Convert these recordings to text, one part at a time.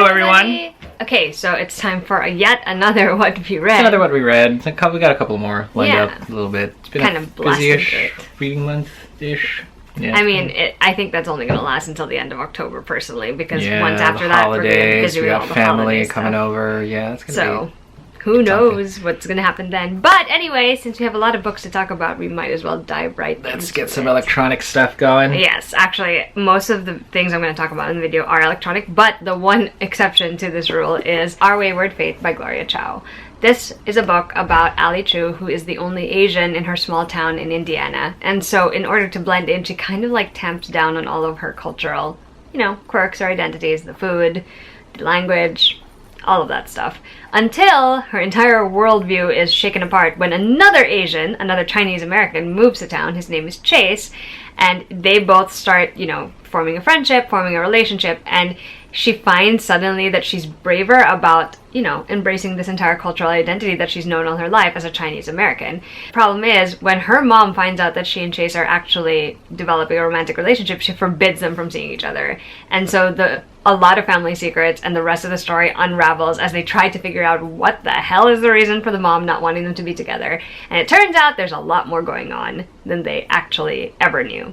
everyone. Okay, so it's time for yet another What We Read. It's another What We Read. We got a couple more lined up a little bit. It's been kind a of busy-ish reading month-ish. Yeah, I mean, I think that's only going to last until the end of October, personally, because yeah, once after the that, holidays, we're going to be busy with all the family holiday coming stuff. over. Yeah, it's going to be... Who knows what's going to happen then. But anyway, since we have a lot of books to talk about, we might as well dive right in. Let's get some electronic stuff going. Yes, actually, most of the things I'm going to talk about in the video are electronic, but the one exception to this rule is Our Wayward Faith by Gloria Chow. This is a book about Ali Chu, who is the only Asian in her small town in Indiana. And so in order to blend in, she kind of like tamps down on all of her cultural, quirks or identities, the food, the language, all of that stuff, until her entire worldview is shaken apart when another Asian, another Chinese American, moves to town. His name is Chase, and they both start, forming a friendship, forming a relationship, and she finds suddenly that she's braver about, embracing this entire cultural identity that she's known all her life as a Chinese American. Problem is, when her mom finds out that she and Chase are actually developing a romantic relationship, she forbids them from seeing each other. And so a lot of family secrets and the rest of the story unravels as they try to figure out what the hell is the reason for the mom not wanting them to be together. And it turns out there's a lot more going on than they actually ever knew.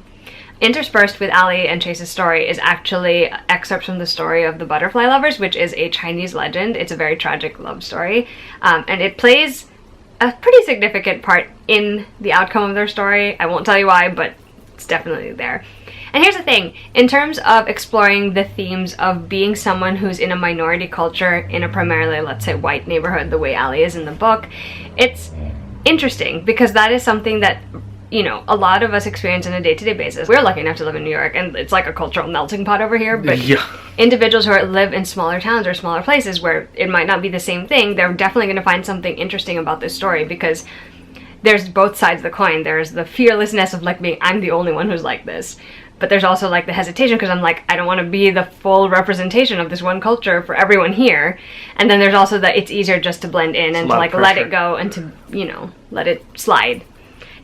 Interspersed with Ali and Chase's story is actually excerpts from the story of the Butterfly Lovers, which is a Chinese legend. It's a very tragic love story, and it plays a pretty significant part in the outcome of their story. I won't tell you why, but it's definitely there. And here's the thing, in terms of exploring the themes of being someone who's in a minority culture in a primarily, let's say, white neighborhood, the way Ali is in the book, it's interesting because that is something that a lot of us experience on a day-to-day basis. We're lucky enough to live in New York, and it's like a cultural melting pot over here, but individuals who live in smaller towns or smaller places where it might not be the same thing, they're definitely going to find something interesting about this story because there's both sides of the coin. There's the fearlessness of being, I'm the only one who's like this, but there's also the hesitation because I'm I don't want to be the full representation of this one culture for everyone here. And then there's also that it's easier just to blend in and to let it go and to, let it slide.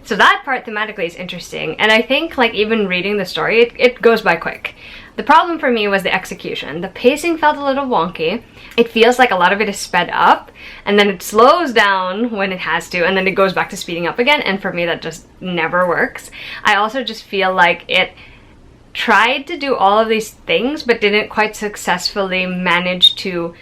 So that part thematically is interesting, and I think even reading the story, it goes by quick. The problem for me was the execution. The pacing felt a little wonky. It feels like a lot of it is sped up, and then it slows down when it has to, and then it goes back to speeding up again, and for me that just never works. I also just feel like it tried to do all of these things, but didn't quite successfully manage to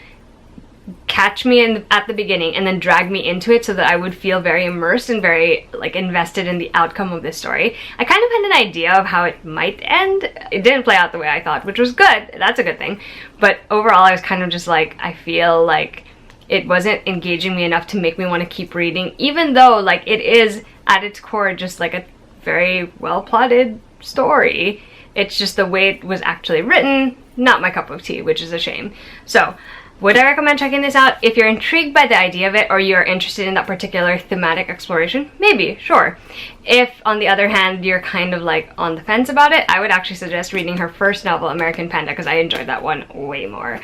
catch me at the beginning and then drag me into it so that I would feel very immersed and very invested in the outcome of this story. I kind of had an idea of how it might end. It didn't play out the way I thought, which was good. That's a good thing. But overall, I was kind of just I feel like it wasn't engaging me enough to make me want to keep reading, even though it is at its core just a very well plotted story. It's just the way it was actually written, not my cup of tea, which is a shame. So would I recommend checking this out? If you're intrigued by the idea of it or you're interested in that particular thematic exploration, maybe, sure. If, on the other hand, you're kind of on the fence about it, I would actually suggest reading her first novel, American Panda, because I enjoyed that one way more.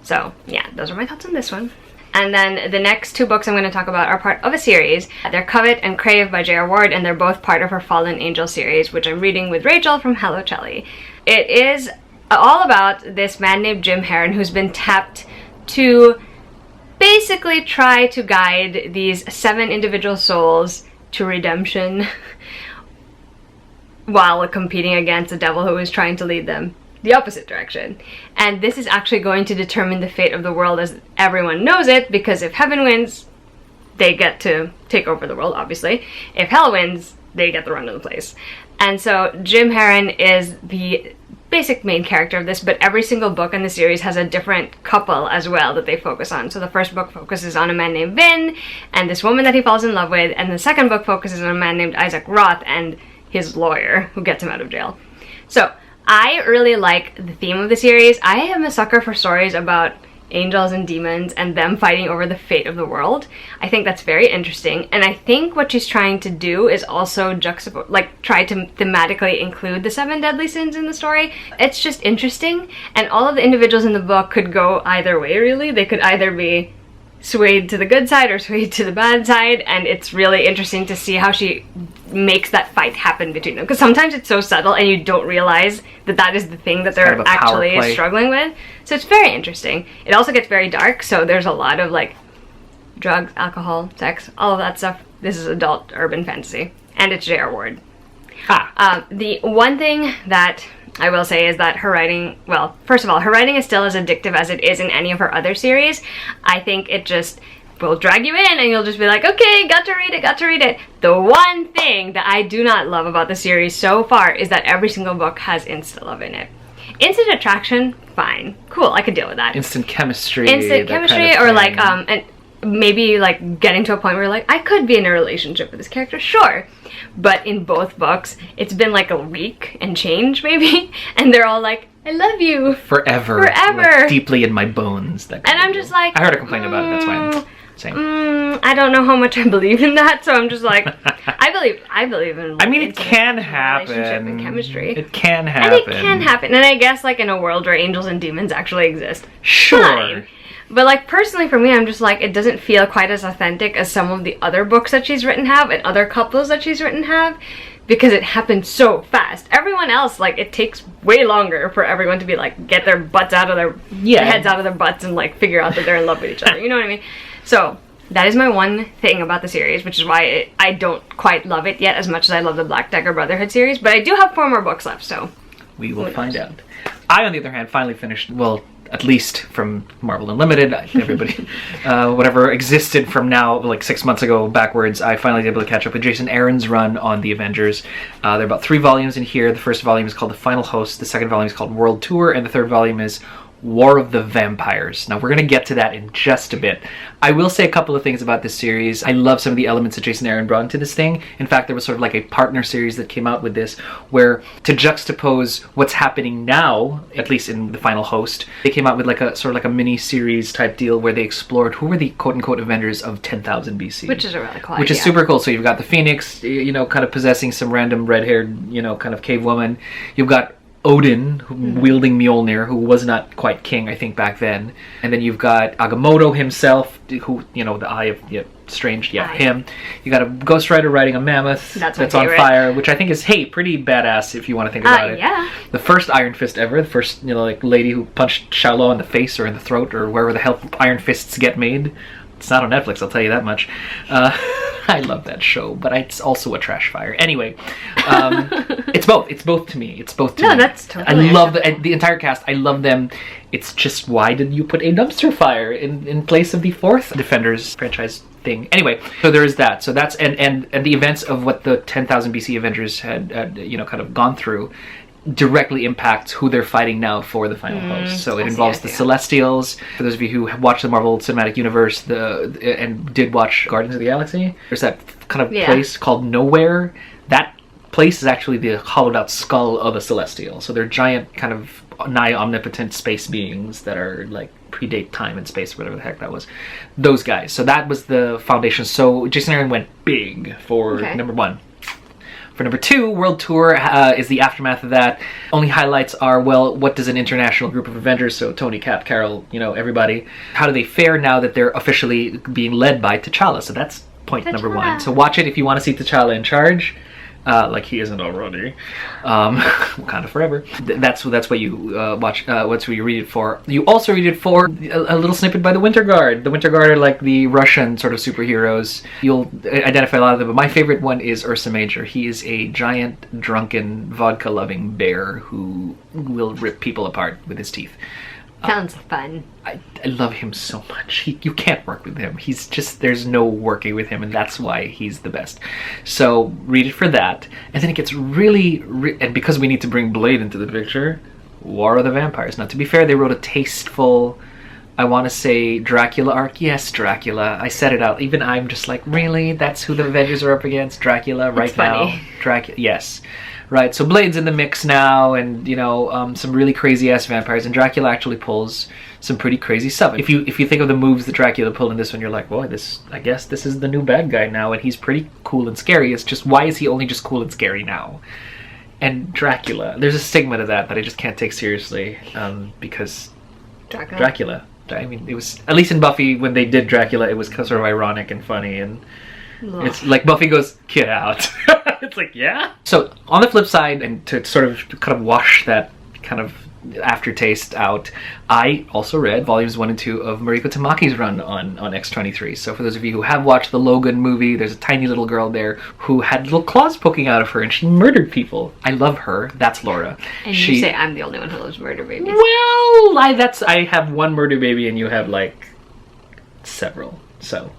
So, yeah, those are my thoughts on this one. And then the next two books I'm going to talk about are part of a series. They're Covet and Crave by J.R. Ward, and they're both part of her Fallen Angel series, which I'm reading with Rachel from Hello Chelly. It is all about this man named Jim Heron who's been tapped to basically try to guide these 7 individual souls to redemption while competing against a devil who is trying to lead them the opposite direction. And this is actually going to determine the fate of the world as everyone knows it, because if heaven wins, they get to take over the world, obviously. If hell wins, they get the run of the place. And so Jim Heron is the basic main character of this, but every single book in the series has a different couple as well that they focus on. So the first book focuses on a man named Vin and this woman that he falls in love with, and the second book focuses on a man named Isaac Roth and his lawyer who gets him out of jail. So I really like the theme of the series. I am a sucker for stories about angels and demons and them fighting over the fate of the world. I think that's very interesting, and I think what she's trying to do is also try to thematically include the 7 deadly sins in the story. It's just interesting, and all of the individuals in the book could go either way, really. They could either be swayed to the good side or swayed to the bad side, and it's really interesting to see how she makes that fight happen between them, because sometimes it's so subtle and you don't realize that that is the thing that they're kind of a power actually play. struggling with. So it's very interesting. It also gets very dark, so there's a lot of like drugs, alcohol, sex, all of that stuff. This is adult urban fantasy, and it's J.R. Ward. The one thing that I will say is that her writing, well, first of all, her writing is still as addictive as it is in any of her other series. I think it just will drag you in and you'll just be like, okay, got to read it. The one thing that I do not love about the series so far is that every single book has insta-love in it. Instant attraction, fine. Cool, I could deal with that. Instant chemistry. Or like, and maybe like getting to a point where you're like, I could be in a relationship with this character, sure. But in both books, it's been like a week and change maybe, and they're all like, I love you. Forever. Like, deeply in my bones. That and I'm just like, I heard her complain about it, that's why I'm saying. I don't know how much I believe in that, so I'm just like, I believe in. I mean, it can happen. Relationship and chemistry. It can happen. And it can happen, and I guess like in a world where angels and demons actually exist. Sure. Fine. But like personally for me, I'm just like, it doesn't feel quite as authentic as some of the other books that she's written have and other couples that she's written have, because it happens so fast. Everyone else, like, it takes way longer for everyone to be like, get their butts out of their heads out of their butts and like figure out that they're in love with each other. You know what I mean? So that is my one thing about the series, which is why I don't quite love it yet as much as I love the Black Dagger Brotherhood series. But I do have 4 more books left, so we will find out. I, on the other hand, finally finished, well, at least from Marvel Unlimited, everybody, whatever existed from now, like 6 months ago backwards, I finally was able to catch up with Jason Aaron's run on the Avengers. There are about 3 volumes in here. The first volume is called The Final Host, the second volume is called World Tour, and the third volume is War of the Vampires. Now, we're going to get to that in just a bit. I will say a couple of things about this series. I love some of the elements that Jason Aaron brought into this thing. In fact, there was sort of like a partner series that came out with this, where to juxtapose what's happening now, at least in The Final Host, they came out with like a sort of like a mini-series type deal where they explored who were the quote-unquote Avengers of 10,000 BC. which is a really cool Which is super cool. So you've got the Phoenix, you know, kind of possessing some random red-haired, you know, kind of cave woman. You've got Odin, wielding Mjolnir, who was not quite king, I think, back then. And then you've got Agamotto himself, who, you know, the Eye of Strange, him. You got a Ghost Rider riding a mammoth that's on fire, which I think is, hey, pretty badass if you want to think about it. Yeah. The first Iron Fist ever, the first, you know, like lady who punched Xiaolo in the face or in the throat or wherever the hell Iron Fists get made. It's not on Netflix, I'll tell you that much. I love that show, but it's also a trash fire. Anyway, it's both. It's both to me. It's both to me. No, that's totally. I love the entire cast. I love them. It's just, why did you put a dumpster fire in place of the 4th Defenders franchise thing? Anyway, so there is that. So that's and the events of what the 10,000 BC Avengers had you know, kind of gone through directly impacts who they're fighting now for the Final Host. So it involves the Celestials. For those of you who have watched the Marvel Cinematic Universe and did watch Guardians of the Galaxy, there's that kind of place called Nowhere. That place is actually the hollowed out skull of a Celestial. So they're giant, kind of nigh omnipotent space beings that are like predate time and space, whatever the heck that was. Those guys. So that was the foundation. So Jason Aaron went big for number 1. For number 2, World Tour is the aftermath of that. Only highlights are, well, what does an international group of Avengers, so Tony, Cap, Carol, you know, everybody, how do they fare now that they're officially being led by T'Challa? So that's point number 1. So watch it if you want to see T'Challa in charge. Like he isn't already. Wakanda forever. That's what you watch. That's what you read it for. You also read it for a little snippet by the Winter Guard. The Winter Guard are like the Russian sort of superheroes. You'll identify a lot of them, but my favorite one is Ursa Major. He is a giant, drunken, vodka-loving bear who will rip people apart with his teeth. Sounds fun. I love him so much. You can't work with him. He's just, there's no working with him, and that's why he's the best. So read it for that. And then it gets really, and because we need to bring Blade into the picture, War of the Vampires. Now, to be fair, they wrote a tasteful, I want to say, Dracula arc. Yes, Dracula. I said it out. Even I'm just like, really? That's who the Avengers are up against? Dracula right now? Dracula. Yes. Right, so Blade's in the mix now, and, you know, some really crazy-ass vampires, and Dracula actually pulls some pretty crazy stuff. If you think of the moves that Dracula pulled in this one, you're like, boy, I guess this is the new bad guy now, and he's pretty cool and scary. It's just, why is he only just cool and scary now? And Dracula, there's a stigma to that I just can't take seriously, because Dracula. I mean, it was, at least in Buffy, when they did Dracula, it was sort of ironic and funny, and it's like Buffy goes, "Get out." It's like, yeah. So on the flip side, and to sort of kind of wash that kind of aftertaste out, I also read volumes 1 and 2 of Mariko Tamaki's run on X23. So for those of you who have watched the Logan movie, there's a tiny little girl there who had little claws poking out of her, and she murdered people. I love her. That's Laura. And you say I'm the only one who loves murder babies. Well, I have one murder baby, and you have like several. So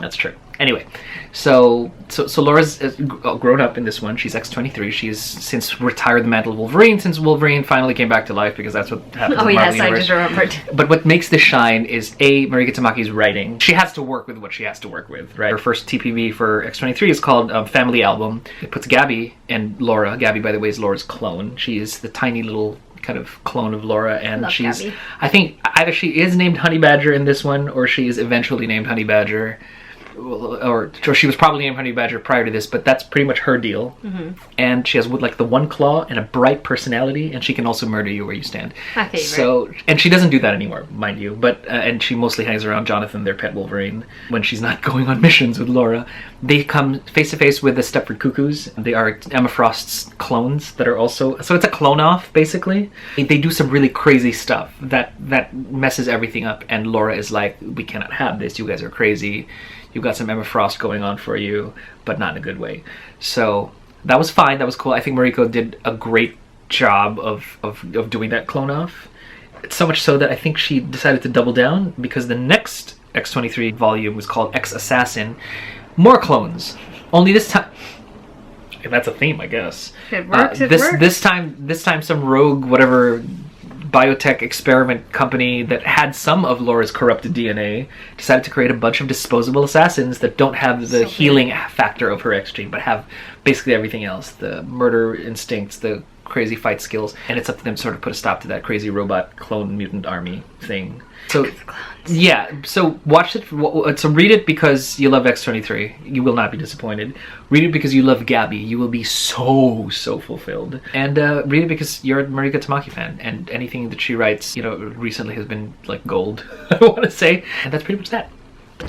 that's true. Anyway, so Laura's grown up in this one. She's X23. She's since retired the mantle of Wolverine, since Wolverine finally came back to life, because that's what happens in the Marvel Universe. I just remembered. But what makes this shine is Mariko Tamaki's writing. She has to work with what she has to work with, right? Her first TPB for X23 is called Family Album. It puts Gabby and Laura. Gabby, by the way, is Laura's clone. She is the tiny little kind of clone of Laura, and Gabby. I think either she is named Honey Badger in this one, or she is eventually named Honey Badger. Or she was probably named Honey Badger prior to this, but that's pretty much her deal. And she has like the one claw and a bright personality, and she can also murder you where you stand. My favorite. So, and she doesn't do that anymore, mind you. But and she mostly hangs around Jonathan, their pet Wolverine, when she's not going on missions with Laura. They come face to face with the Stepford Cuckoos. They are Emma Frost's clones that are also, so it's a clone off basically. They do some really crazy stuff that messes everything up, and Laura is like, "We cannot have this. You guys are crazy. You've got some Emma Frost going on for you, but not in a good way." So that was fine. That was cool. I think Mariko did a great job of doing that clone off. It's so much so that I think she decided to double down, because the next X23 volume was called X Assassin. More clones. Only this time, and that's a theme, I guess. It works. This time, some rogue whatever biotech experiment company that had some of Laura's corrupted DNA decided to create a bunch of disposable assassins that don't have the healing factor of her X gene, but have basically everything else: the murder instincts, the crazy fight skills, and it's up to them to sort of put a stop to that crazy robot clone mutant army thing. So yeah, so watch it. So read it because you love X23. You will not be disappointed. Read it because you love Gabby. You will be so fulfilled. And read it because you're a Mariko Tamaki fan, and anything that she writes, recently has been like gold. I want to say, and that's pretty much that.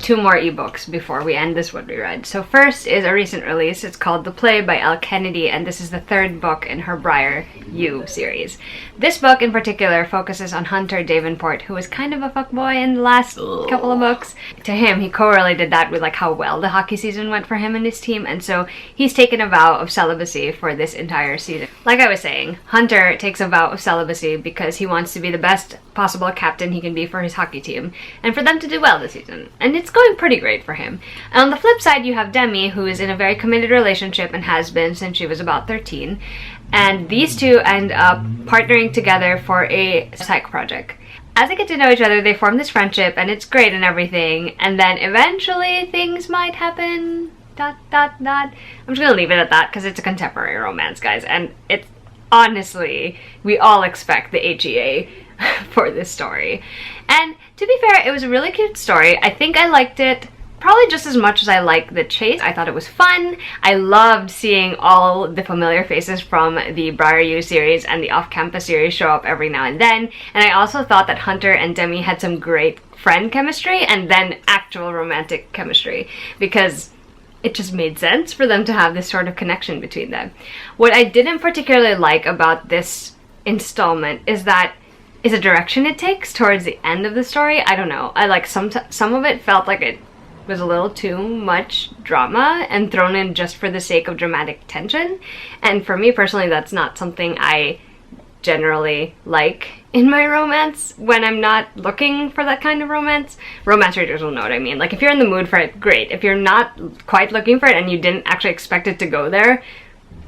2 more ebooks before we end this What We Read. So first is a recent release. It's called The Play by Elle Kennedy, and this is the 3rd book in her Briar U series. This book in particular focuses on Hunter Davenport, who was kind of a fuckboy in the last couple of books. To him, he correlated that with like how well the hockey season went for him and his team, and so he's taken a vow of celibacy for this entire season. Like I was saying, Hunter takes a vow of celibacy because he wants to be the best possible captain he can be for his hockey team, and for them to do well this season. And it's going pretty great for him. And on the flip side, you have Demi, who is in a very committed relationship and has been since she was about 13. And these two end up partnering together for a psych project. As they get to know each other, they form this friendship, and it's great and everything. And then eventually things might happen. ... I'm just gonna leave it at that because it's a contemporary romance, guys. And it's honestly, we all expect the HEA for this story. And to be fair, it was a really cute story. I think I liked it probably just as much as I like the chase. I thought it was fun. I loved seeing all the familiar faces from the Briar U series and the Off-Campus series show up every now and then. And I also thought that Hunter and Demi had some great friend chemistry and then actual romantic chemistry, because it just made sense for them to have this sort of connection between them. What I didn't particularly like about this installment is the direction it takes towards the end of the story. I don't know. I like some of it felt like it was a little too much drama and thrown in just for the sake of dramatic tension. And for me personally, that's not something I generally like in my romance when I'm not looking for that kind of romance. Romance readers will know what I mean. Like, if you're in the mood for it, great. If you're not quite looking for it and you didn't actually expect it to go there,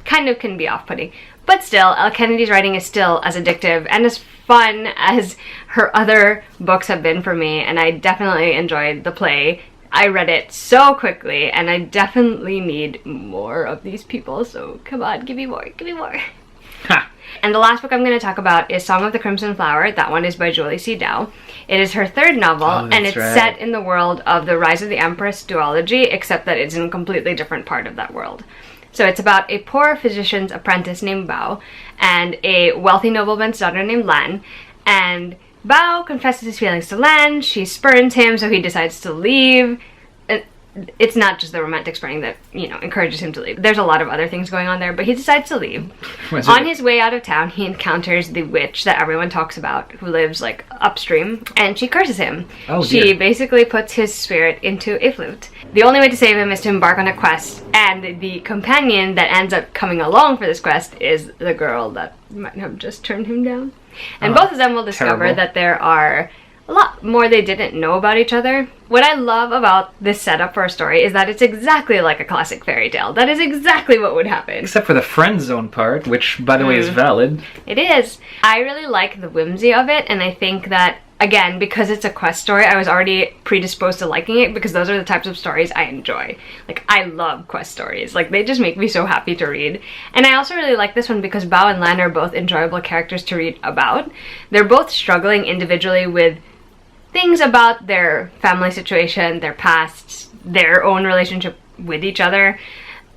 kind of can be off-putting. But still, Elle Kennedy's writing is still as addictive and as fun as her other books have been for me, and I definitely enjoyed The Play. I read it so quickly, and I definitely need more of these people, so come on, give me more, give me more. Ha! And the last book I'm going to talk about is Song of the Crimson Flower. That one is by Julie C. Dow. It is her 3rd novel, and it's set in the world of the Rise of the Empress duology, except that it's in a completely different part of that world. So it's about a poor physician's apprentice named Bao and a wealthy nobleman's daughter named Lan, and Bao confesses his feelings to Lan. She spurns him, so he decides to leave. It's not just the romantic spurning that, you know, encourages him to leave. There's a lot of other things going on there, but he decides to leave. On his way out of town, he encounters the witch that everyone talks about, who lives, like, upstream, and she curses him. Oh, she dear. basically puts his spirit into a flute. The only way to save him is to embark on a quest, and the companion that ends up coming along for this quest is the girl that might have just turned him down. And both of them will discover terrible. that there are a lot more they didn't know about each other. What I love about this setup for a story is that it's exactly like a classic fairy tale. That is exactly what would happen. Except for the friend zone part, which, by the way, is valid. It is. I really like the whimsy of it, and I think that, again, because it's a quest story, I was already predisposed to liking it because those are the types of stories I enjoy. Like, I love quest stories. Like, they just make me so happy to read. And I also really like this one because Bao and Lan are both enjoyable characters to read about. They're both struggling individually with things about their family situation, their pasts, their own relationship with each other.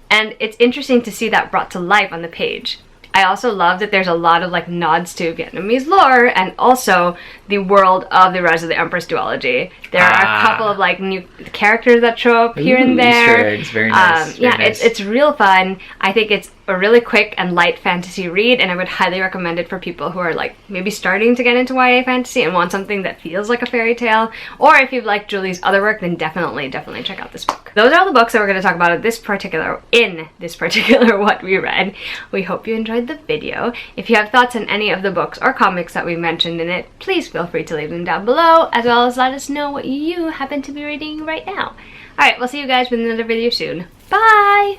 And it's interesting to see that brought to life on the page. I also love that there's a lot of like nods to Vietnamese lore and also the world of the Rise of the Empress duology. There are a couple of like new characters that show up here and there. Easter eggs, very nice. Yeah, very nice. it's real fun. I think it's a really quick and light fantasy read, and I would highly recommend it for people who are like maybe starting to get into YA fantasy and want something that feels like a fairy tale. Or if you've liked Julie's other work, then definitely check out this book. Those are all the books that we're going to talk about in this particular What We Read. We hope you enjoyed the video. If you have thoughts on any of the books or comics that we mentioned in it, please feel free to leave them down below, as well as let us know what you happen to be reading right now. Alright, we'll see you guys with another video soon. Bye!